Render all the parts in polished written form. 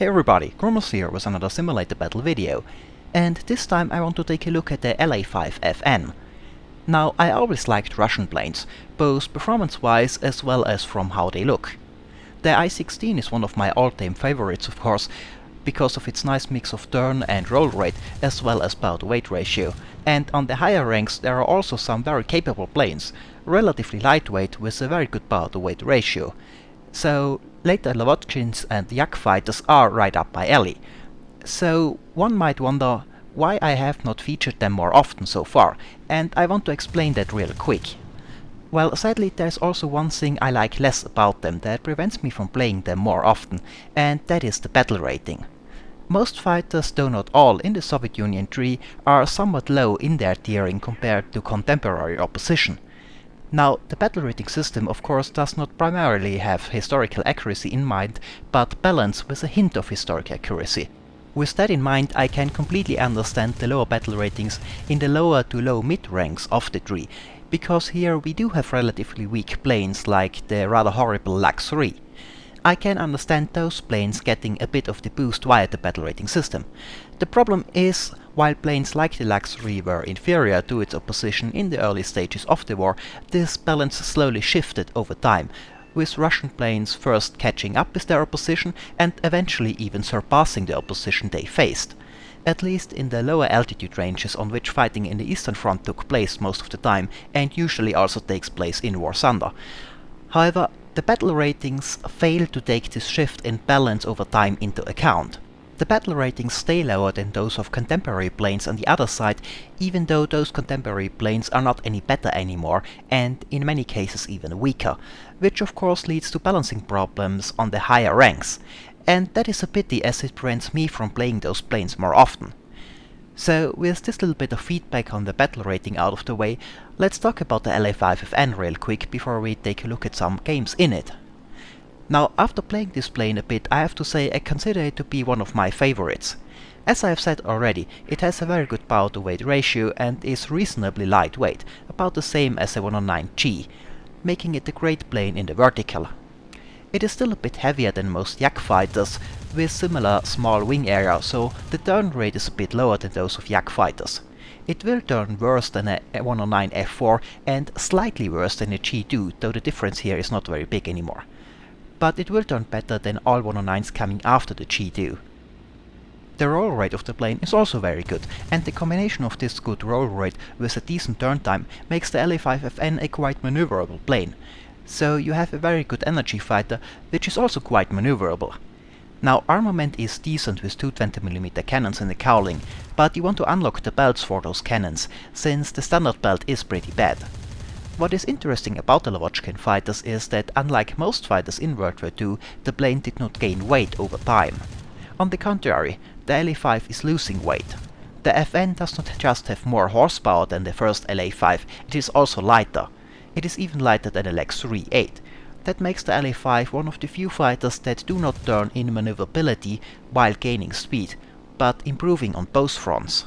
Hey everybody, Gromos here with another simulator battle video, and this time I want to take a look at the La-5FN. Now, I always liked Russian planes, both performance-wise as well as from how they look. The I-16 is one of my all-time favorites, of course, because of its nice mix of turn and roll rate as well as power-to-weight ratio, and on the higher ranks there are also some very capable planes, relatively lightweight with a very good power-to-weight ratio. So later Lavochkins and Yak fighters are right up my alley. So one might wonder why I have not featured them more often so far, and I want to explain that real quick. Well, sadly there's also one thing I like less about them that prevents me from playing them more often, and that is the battle rating. Most fighters, though not all, in the Soviet Union tree are somewhat low in their tiering compared to contemporary opposition. Now, the battle rating system of course does not primarily have historical accuracy in mind, but balance with a hint of historic accuracy. With that in mind, I can completely understand the lower battle ratings in the lower to low mid ranks of the tree, because here we do have relatively weak planes like the rather horrible La-5FN. I can understand those planes getting a bit of the boost via the battle rating system. The problem is, while planes like the La-5FN were inferior to its opposition in the early stages of the war, this balance slowly shifted over time, with Russian planes first catching up with their opposition and eventually even surpassing the opposition they faced. At least in the lower altitude ranges on which fighting in the Eastern Front took place most of the time and usually also takes place in war thunder. However, the battle ratings fail to take this shift in balance over time into account. The battle ratings stay lower than those of contemporary planes on the other side, even though those contemporary planes are not any better anymore, and in many cases even weaker, which of course leads to balancing problems on the higher ranks, and that is a pity as it prevents me from playing those planes more often. So, with this little bit of feedback on the battle rating out of the way, let's talk about the La-5FN real quick before we take a look at some games in it. Now, after playing this plane a bit, I have to say I consider it to be one of my favorites. As I have said already, it has a very good power-to-weight ratio and is reasonably lightweight, about the same as a 109G, making it a great plane in the vertical. It is still a bit heavier than most Yak fighters, with similar small wing area, so the turn rate is a bit lower than those of Yak fighters. It will turn worse than a 109F4 and slightly worse than a G2, though the difference here is not very big anymore. But it will turn better than all 109s coming after the G2. The roll rate of the plane is also very good, and the combination of this good roll rate with a decent turn time makes the La-5FN a quite maneuverable plane. So you have a very good energy fighter, which is also quite maneuverable. Now, armament is decent with 220mm cannons in the cowling, but you want to unlock the belts for those cannons, since the standard belt is pretty bad. What is interesting about the Lavochkin fighters is that unlike most fighters in World War II, the plane did not gain weight over time. On the contrary, the La-5 is losing weight. The FN does not just have more horsepower than the first La-5, it is also lighter. It is even lighter than the La-3-8. That makes the La-5 one of the few fighters that do not turn in maneuverability while gaining speed, but improving on both fronts.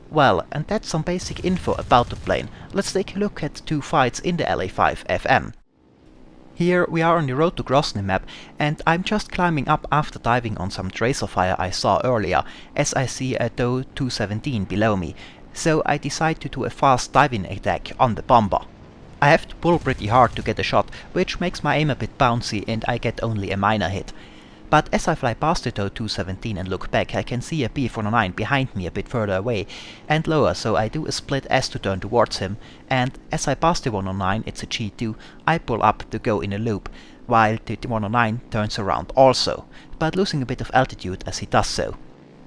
Well, and that's some basic info about the plane. Let's take a look at two fights in the La-5FN. Here we are on the road to Norway Map, and I'm just climbing up after diving on some tracer fire I saw earlier, as I see a Doe 217 below me, so I decide to do a fast diving attack on the bomber. I have to pull pretty hard to get a shot, which makes my aim a bit bouncy and I get only a minor hit. But as I fly past the Doe 217 and look back, I can see a Bf-109 behind me a bit further away and lower, so I do a split S to turn towards him, and as I pass the 109, it's a G2, I pull up to go in a loop, while the 109 turns around also, but losing a bit of altitude as he does so.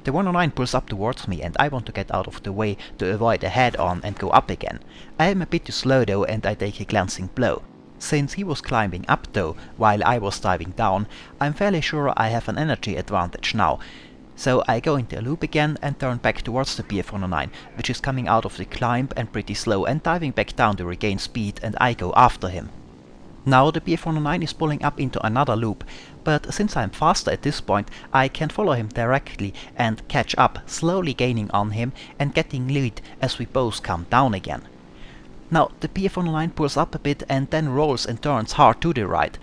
The 109 pulls up towards me and I want to get out of the way to avoid a head-on and go up again. I am a bit too slow though and I take a glancing blow. Since he was climbing up though, while I was diving down, I'm fairly sure I have an energy advantage now. So I go into a loop again and turn back towards the Bf-109, which is coming out of the climb and pretty slow and diving back down to regain speed, and I go after him. Now the Bf-109 is pulling up into another loop, but since I'm faster at this point, I can follow him directly and catch up, slowly gaining on him and getting lead as we both come down again. Now the Bf-109 pulls up a bit and then rolls and turns hard to the right.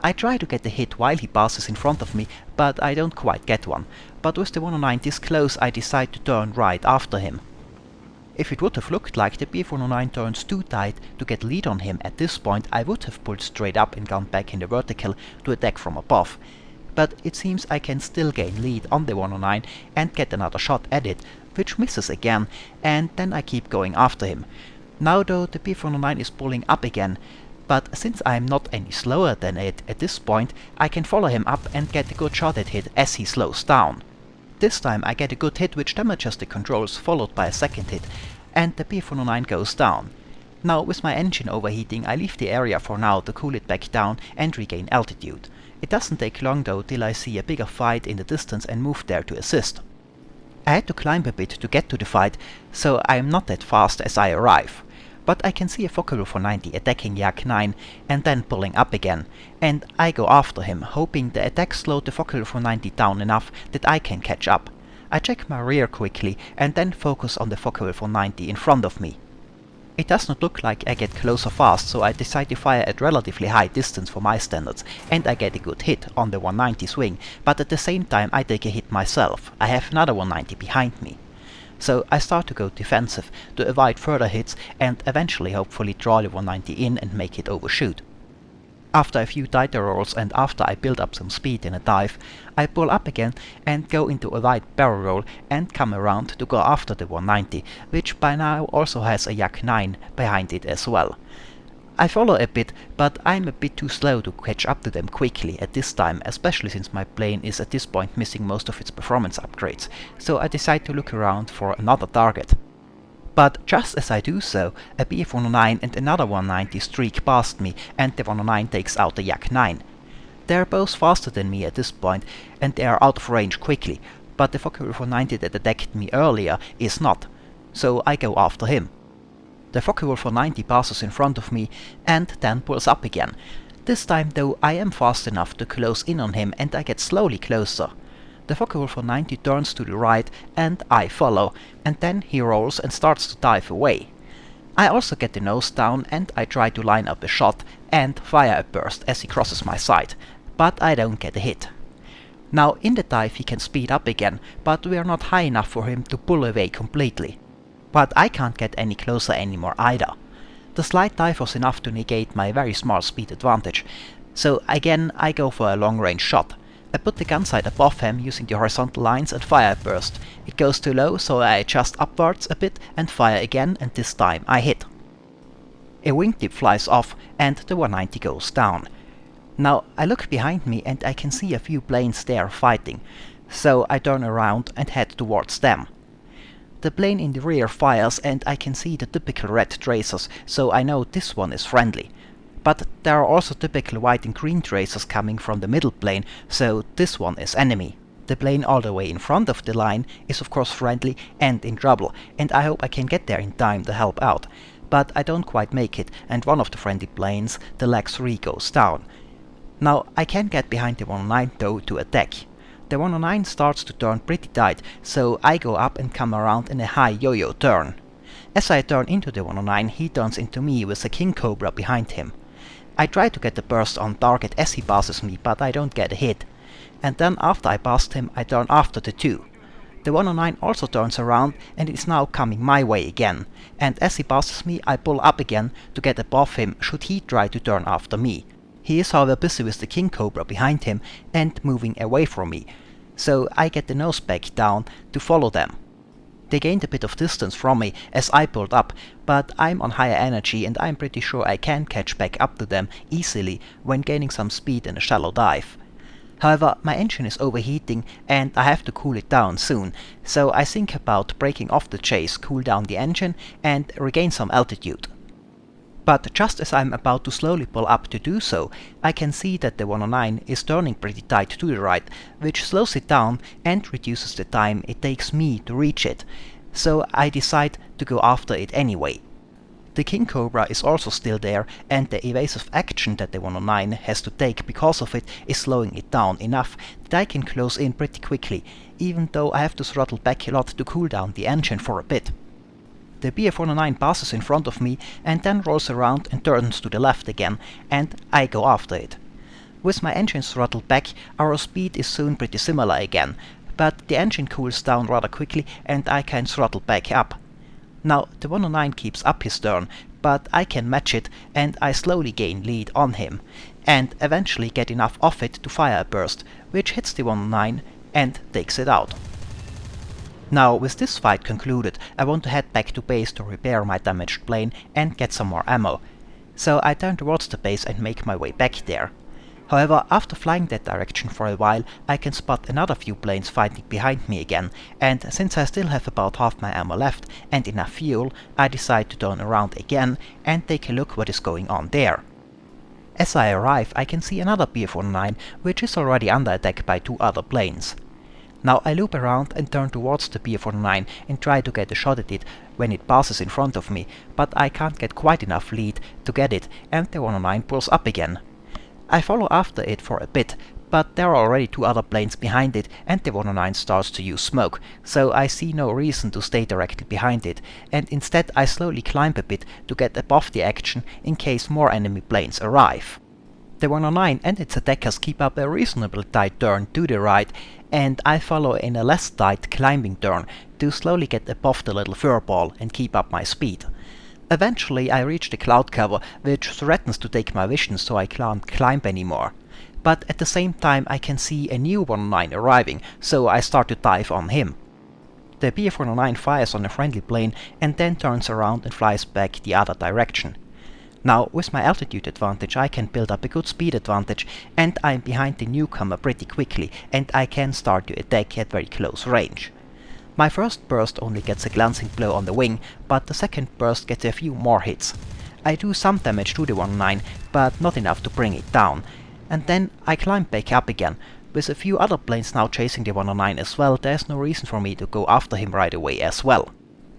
I try to get the hit while he passes in front of me, but I don't quite get one. But with the 109 this close, I decide to turn right after him. If it would have looked like the Bf-109 turns too tight to get lead on him at this point, I would have pulled straight up and gone back in the vertical to attack from above. But it seems I can still gain lead on the 109 and get another shot at it, which misses again, and then I keep going after him. Now though, the Bf-109 is pulling up again, but since I am not any slower than it at this point, I can follow him up and get a good shot at it as he slows down. This time I get a good hit which damages the controls, followed by a second hit, and the Bf-109 goes down. Now with my engine overheating, I leave the area for now to cool it back down and regain altitude. It doesn't take long though till I see a bigger fight in the distance and move there to assist. I had to climb a bit to get to the fight, so I am not that fast as I arrive. But I can see a Focke-Wulf 490 attacking Yak 9 and then pulling up again, and I go after him, hoping the attack slowed the Focke-Wulf 490 down enough that I can catch up. I check my rear quickly and then focus on the Focke-Wulf 490 in front of me. It does not look like I get closer fast, so I decide to fire at relatively high distance for my standards, and I get a good hit on the 190 swing, but at the same time I take a hit myself. I have another 190 behind me. So I start to go defensive to avoid further hits and eventually hopefully draw the 190 in and make it overshoot. After a few tighter rolls and after I build up some speed in a dive, I pull up again and go into a wide barrel roll and come around to go after the 190, which by now also has a Yak 9 behind it as well. I follow a bit, but I'm a bit too slow to catch up to them quickly at this time, especially since my plane is at this point missing most of its performance upgrades, so I decide to look around for another target. But just as I do so, a Bf-109 and another 190 streak past me, and the 109 takes out the Yak 9. They are both faster than me at this point, and they are out of range quickly, but the Focke-Wulf 490 that attacked me earlier is not, so I go after him. The Focke-Wulf 490 passes in front of me and then pulls up again. This time though I am fast enough to close in on him and I get slowly closer. The Focke-Wulf 490 turns to the right and I follow, and then he rolls and starts to dive away. I also get the nose down and I try to line up a shot and fire a burst as he crosses my sight, but I don't get a hit. Now in the dive he can speed up again, but we are not high enough for him to pull away completely. But I can't get any closer anymore either. The slight dive was enough to negate my very small speed advantage, so again I go for a long range shot. I put the gun sight above him using the horizontal lines and fire a burst. It goes too low, so I adjust upwards a bit and fire again, and this time I hit. A wingtip flies off and the 190 goes down. Now I look behind me and I can see a few planes there fighting, so I turn around and head towards them. The plane in the rear fires and I can see the typical red tracers, so I know this one is friendly. But there are also typical white and green tracers coming from the middle plane, so this one is enemy. The plane all the way in front of the line is of course friendly and in trouble, and I hope I can get there in time to help out. But I don't quite make it, and one of the friendly planes, the Lag-3, goes down. Now I can get behind the 109 though to attack. The 109 starts to turn pretty tight, so I go up and come around in a high yo-yo turn. As I turn into the 109, he turns into me with a King Cobra behind him. I try to get the burst on target as he passes me, but I don't get a hit. And then after I passed him, I turn after the two. The 109 also turns around and is now coming my way again, and as he passes me I pull up again to get above him should he try to turn after me. He is however busy with the King Cobra behind him and moving away from me, so I get the nose back down to follow them. They gained a bit of distance from me as I pulled up, but I'm on higher energy and I'm pretty sure I can catch back up to them easily when gaining some speed in a shallow dive. However, my engine is overheating and I have to cool it down soon, so I think about breaking off the chase, cool down the engine and regain some altitude. But just as I'm about to slowly pull up to do so, I can see that the 109 is turning pretty tight to the right, which slows it down and reduces the time it takes me to reach it, so I decide to go after it anyway. The King Cobra is also still there, and the evasive action that the 109 has to take because of it is slowing it down enough that I can close in pretty quickly, even though I have to throttle back a lot to cool down the engine for a bit. The Bf-109 passes in front of me and then rolls around and turns to the left again, and I go after it. With my engine throttled back, our speed is soon pretty similar again, but the engine cools down rather quickly and I can throttle back up. Now the 109 keeps up his turn, but I can match it and I slowly gain lead on him, and eventually get enough of it to fire a burst, which hits the 109 and takes it out. Now with this fight concluded, I want to head back to base to repair my damaged plane and get some more ammo. So I turn towards the base and make my way back there. However, after flying that direction for a while, I can spot another few planes fighting behind me again, and since I still have about half my ammo left and enough fuel, I decide to turn around again and take a look what is going on there. As I arrive, I can see another Bf-109, which is already under attack by two other planes. Now I loop around and turn towards the Bf-109 and try to get a shot at it when it passes in front of me, but I can't get quite enough lead to get it, and the 109 pulls up again. I follow after it for a bit, but there are already two other planes behind it and the 109 starts to use smoke, so I see no reason to stay directly behind it, and instead I slowly climb a bit to get above the action in case more enemy planes arrive. The 109 and its attackers keep up a reasonably tight turn to the right, and I follow in a less tight climbing turn to slowly get above the little furball and keep up my speed. Eventually I reach the cloud cover, which threatens to take my vision, so I can't climb anymore. But at the same time I can see a new 109 arriving, so I start to dive on him. The Bf-109 fires on a friendly plane and then turns around and flies back the other direction. Now with my altitude advantage I can build up a good speed advantage, and I'm behind the newcomer pretty quickly, and I can start to attack at very close range. My first burst only gets a glancing blow on the wing, but the second burst gets a few more hits. I do some damage to the 109, but not enough to bring it down. And then I climb back up again. With a few other planes now chasing the 109 as well, there's no reason for me to go after him right away as well.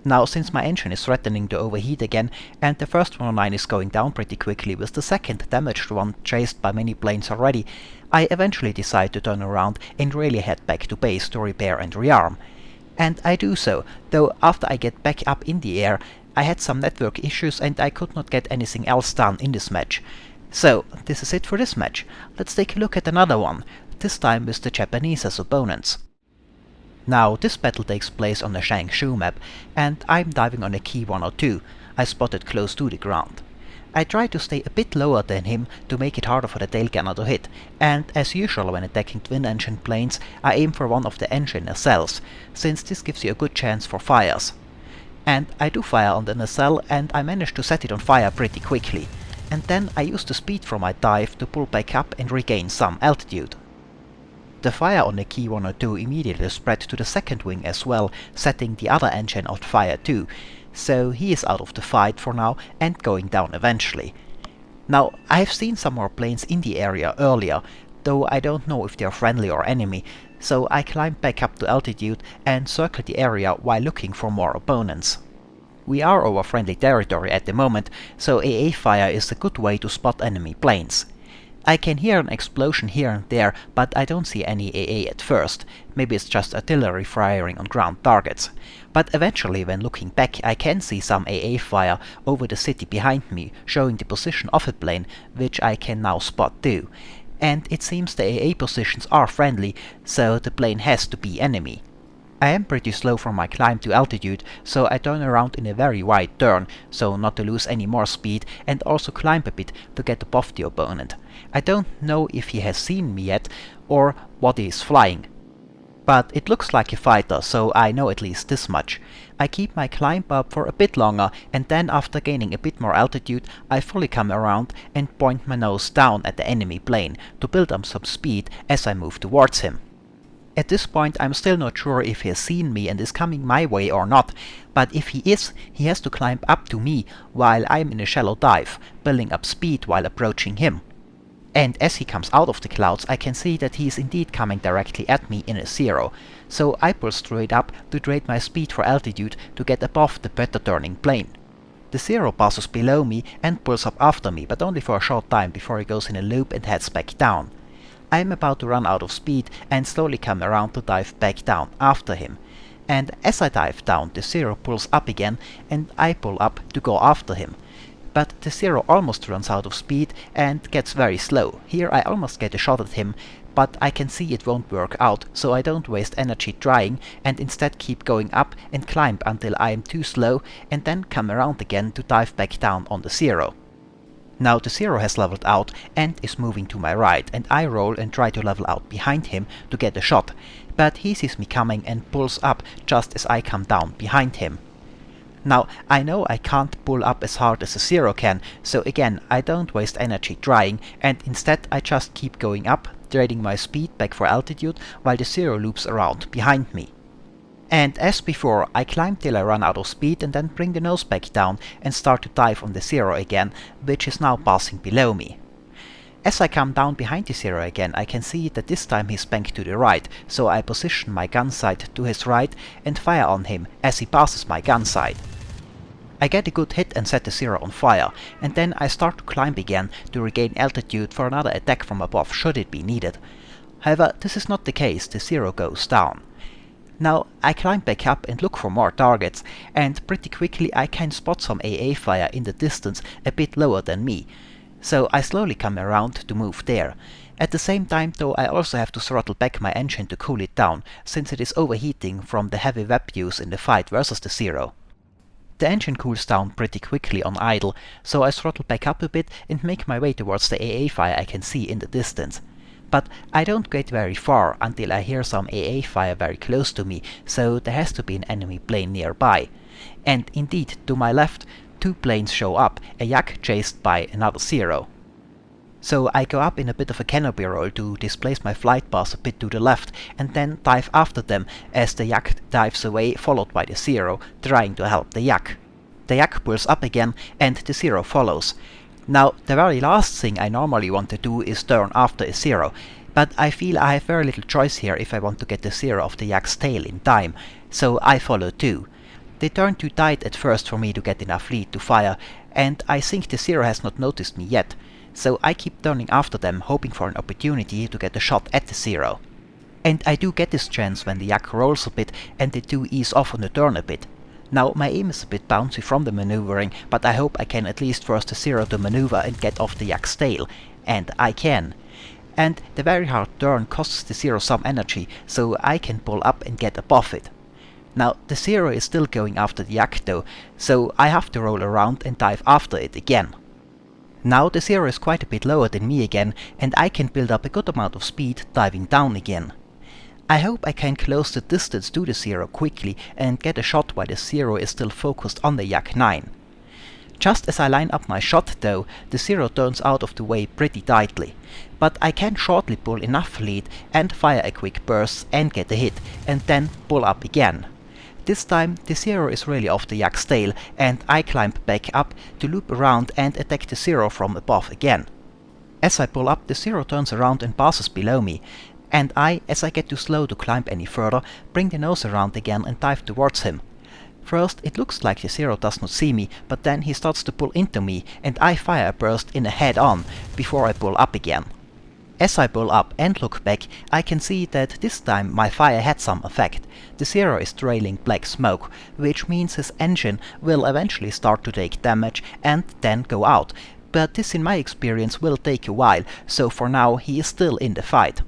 Now since my engine is threatening to overheat again, and the first 109 is going down pretty quickly with the second damaged one chased by many planes already, I eventually decide to turn around and really head back to base to repair and rearm. And I do so, though after I get back up in the air, I had some network issues and I could not get anything else done in this match. So, this is it for this match. Let's take a look at another one, this time with the Japanese as opponents. Now, this battle takes place on the Changshu map, and I'm diving on a key 102, I spotted close to the ground. I try to stay a bit lower than him to make it harder for the tail gunner to hit, and as usual when attacking twin-engine planes, I aim for one of the engine nacelles, since this gives you a good chance for fires. And I do fire on the nacelle, and I manage to set it on fire pretty quickly, and then I use the speed from my dive to pull back up and regain some altitude. The fire on the key 102 immediately spread to the second wing as well, setting the other engine on fire too, so he is out of the fight for now and going down eventually. Now, I've seen some more planes in the area earlier, though I don't know if they are friendly or enemy, so I climb back up to altitude and circle the area while looking for more opponents. We are over friendly territory at the moment, so AA fire is a good way to spot enemy planes. I can hear an explosion here and there, but I don't see any AA at first. Maybe it's just artillery firing on ground targets. But eventually, when looking back, I can see some AA fire over the city behind me, showing the position of a plane, which I can now spot too. And it seems the AA positions are friendly, so the plane has to be enemy. I am pretty slow from my climb to altitude, so I turn around in a very wide turn, so not to lose any more speed, and also climb a bit to get above the opponent. I don't know if he has seen me yet, or what he is flying. But it looks like a fighter, so I know at least this much. I keep my climb up for a bit longer, and then after gaining a bit more altitude, I fully come around and point my nose down at the enemy plane, to build up some speed as I move towards him. At this point I'm still not sure if he has seen me and is coming my way or not, but if he is, he has to climb up to me while I'm in a shallow dive, building up speed while approaching him. And as he comes out of the clouds, I can see that he is indeed coming directly at me in a zero, so I pull straight up to trade my speed for altitude to get above the better turning plane. The zero passes below me and pulls up after me, but only for a short time before he goes in a loop and heads back down. I am about to run out of speed and slowly come around to dive back down after him. And as I dive down, the zero pulls up again and I pull up to go after him. but the Zero almost runs out of speed and gets very slow. Here I almost get a shot at him, but I can see it won't work out, so I don't waste energy trying and instead keep going up and climb until I am too slow and then come around again to dive back down on the Zero. Now the Zero has leveled out and is moving to my right, and I roll and try to level out behind him to get a shot, but he sees me coming and pulls up just as I come down behind him. Now I know I can't pull up as hard as a Zero can, so again I don't waste energy trying and instead I just keep going up, trading my speed back for altitude while the Zero loops around behind me. And as before, I climb till I run out of speed and then bring the nose back down and start to dive on the Zero again, which is now passing below me. As I come down behind the Zero again, I can see that this time he's banked to the right, so I position my gun sight to his right and fire on him as he passes my gun sight. I get a good hit and set the Zero on fire, and then I start to climb again to regain altitude for another attack from above should it be needed. However, this is not the case, the Zero goes down. Now I climb back up and look for more targets, and pretty quickly I can spot some AA fire in the distance a bit lower than me, so I slowly come around to move there. At the same time though, I also have to throttle back my engine to cool it down, since it is overheating from the heavy web use in the fight versus the Zero. The engine cools down pretty quickly on idle, so I throttle back up a bit and make my way towards the AA fire I can see in the distance. But I don't get very far until I hear some AA fire very close to me, so there has to be an enemy plane nearby. And indeed, to my left, two planes show up, a Yak chased by another Zero. So I go up in a bit of a canopy roll to displace my flight path a bit to the left and then dive after them as the Yak dives away, followed by the Zero, trying to help the Yak. The Yak pulls up again and the Zero follows. Now the very last thing I normally want to do is turn after a Zero, but I feel I have very little choice here if I want to get the Zero off the Yak's tail in time, so I follow too. They turn too tight at first for me to get enough lead to fire, and I think the Zero has not noticed me yet. So I keep turning after them, hoping for an opportunity to get a shot at the Zero. And I do get this chance when the Yak rolls a bit and they do ease off on the turn a bit. Now my aim is a bit bouncy from the maneuvering, but I hope I can at least force the Zero to maneuver and get off the Yak's tail. And I can. And the very hard turn costs the Zero some energy, so I can pull up and get above it. Now the Zero is still going after the Yak though, so I have to roll around and dive after it again. Now the Zero is quite a bit lower than me again, and I can build up a good amount of speed diving down again. I hope I can close the distance to the Zero quickly and get a shot while the Zero is still focused on the Yak-9. Just as I line up my shot though, the Zero turns out of the way pretty tightly, but I can shortly pull enough lead and fire a quick burst and get a hit, and then pull up again. This time the Zero is really off the Yak's tail, and I climb back up to loop around and attack the Zero from above again. As I pull up, the Zero turns around and passes below me, and I, as I get too slow to climb any further, bring the nose around again and dive towards him. First it looks like the Zero does not see me, but then he starts to pull into me, and I fire a burst in a head-on before I pull up again. As I pull up and look back, I can see that this time my fire had some effect. The Zero is trailing black smoke, which means his engine will eventually start to take damage and then go out, but this in my experience will take a while, so for now he is still in the fight.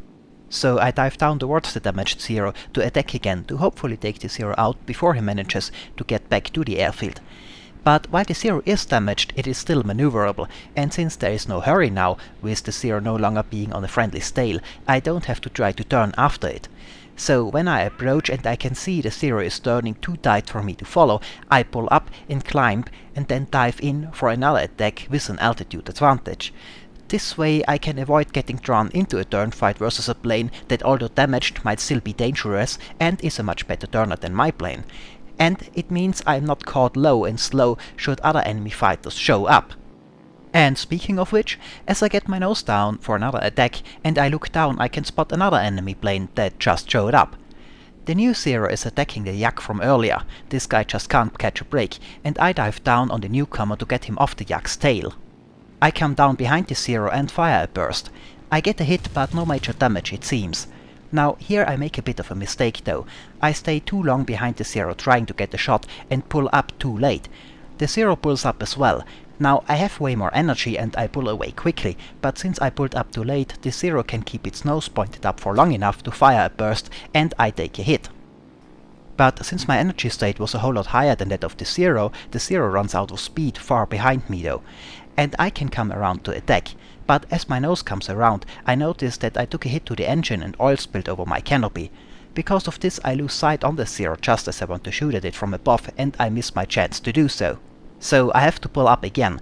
So I dive down towards the damaged Zero to attack again to hopefully take the Zero out before he manages to get back to the airfield. But while the Zero is damaged, it is still maneuverable, and since there is no hurry now, with the Zero no longer being on a friendly tail, I don't have to try to turn after it. So when I approach and I can see the Zero is turning too tight for me to follow, I pull up and climb and then dive in for another attack with an altitude advantage. This way I can avoid getting drawn into a turn fight versus a plane that, although damaged, might still be dangerous and is a much better turner than my plane. And it means I'm not caught low and slow should other enemy fighters show up. And speaking of which, as I get my nose down for another attack and I look down, I can spot another enemy plane that just showed up. The new Zero is attacking the Yak from earlier. This guy just can't catch a break, and I dive down on the newcomer to get him off the Yak's tail. I come down behind the Zero and fire a burst. I get a hit, but no major damage it seems. Now here I make a bit of a mistake though. I stay too long behind the Zero trying to get a shot and pull up too late. The Zero pulls up as well. Now I have way more energy and I pull away quickly, but since I pulled up too late, the Zero can keep its nose pointed up for long enough to fire a burst and I take a hit. But since my energy state was a whole lot higher than that of the Zero runs out of speed far behind me though, and I can come around to attack. But as my nose comes around, I notice that I took a hit to the engine and oil spilled over my canopy. Because of this I lose sight on the Zero just as I want to shoot at it from above and I miss my chance to do so. So I have to pull up again.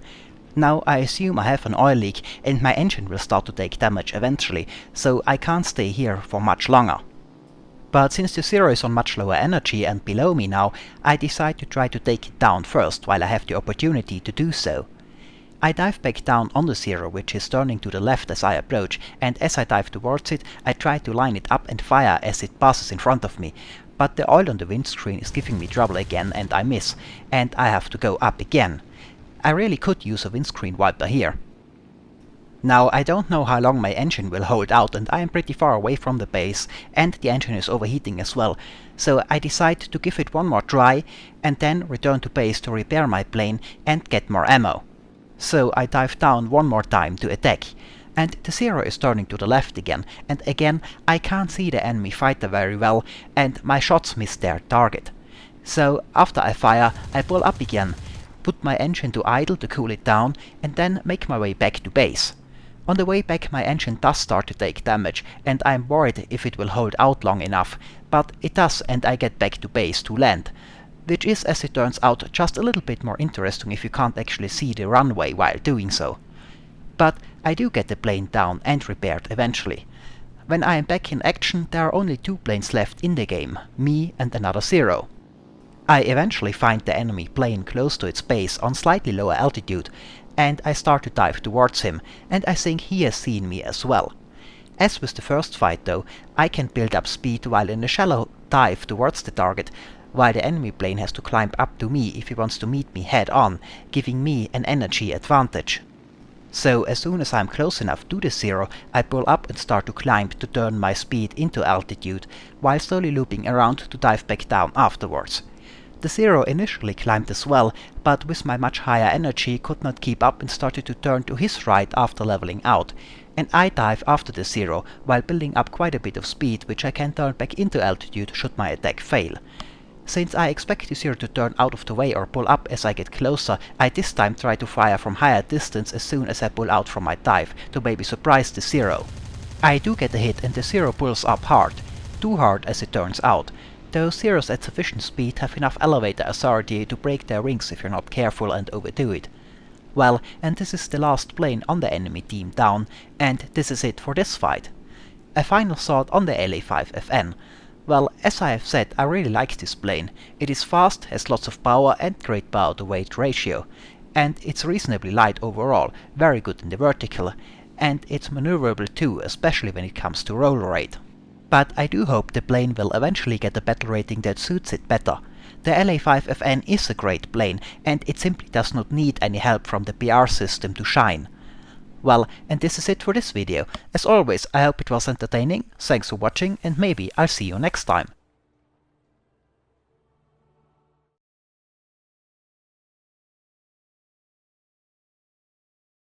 Now I assume I have an oil leak and my engine will start to take damage eventually, so I can't stay here for much longer. But since the Zero is on much lower energy and below me now, I decide to try to take it down first while I have the opportunity to do so. I dive back down on the Zero, which is turning to the left as I approach, and as I dive towards it, I try to line it up and fire as it passes in front of me. But the oil on the windscreen is giving me trouble again and I miss, and I have to go up again. I really could use a windscreen wiper here. Now I don't know how long my engine will hold out and I am pretty far away from the base and the engine is overheating as well, so I decide to give it one more try and then return to base to repair my plane and get more ammo. So I dive down one more time to attack. And the Zero is turning to the left again, and again I can't see the enemy fighter very well, and my shots miss their target. So after I fire, I pull up again, put my engine to idle to cool it down, and then make my way back to base. On the way back my engine does start to take damage, and I'm worried if it will hold out long enough, but it does and I get back to base to land. Which is, as it turns out, just a little bit more interesting if you can't actually see the runway while doing so. But I do get the plane down and repaired eventually. When I am back in action, there are only 2 planes left in the game, me and another Zero. I eventually find the enemy plane close to its base on slightly lower altitude, and I start to dive towards him, and I think he has seen me as well. As with the first fight though, I can build up speed while in a shallow dive towards the target, while the enemy plane has to climb up to me if he wants to meet me head on, giving me an energy advantage. So as soon as I'm close enough to the Zero, I pull up and start to climb to turn my speed into altitude, while slowly looping around to dive back down afterwards. The Zero initially climbed as well, but with my much higher energy could not keep up and started to turn to his right after leveling out, and I dive after the Zero while building up quite a bit of speed which I can turn back into altitude should my attack fail. Since I expect the Zero to turn out of the way or pull up as I get closer, I this time try to fire from higher distance as soon as I pull out from my dive, to maybe surprise the Zero. I do get a hit and the Zero pulls up hard. Too hard as it turns out. Though Zeros at sufficient speed have enough elevator authority to break their wings if you're not careful and overdo it. Well, and this is the last plane on the enemy team down, and this is it for this fight. A final thought on the La-5FN. Well, as I have said, I really like this plane. It is fast, has lots of power and great power to weight ratio. And it's reasonably light overall, very good in the vertical. And it's maneuverable too, especially when it comes to roll rate. But I do hope the plane will eventually get a battle rating that suits it better. The La-5FN is a great plane, and it simply does not need any help from the PR system to shine. Well, and this is it for this video. As always, I hope it was entertaining, thanks for watching, and maybe I'll see you next time.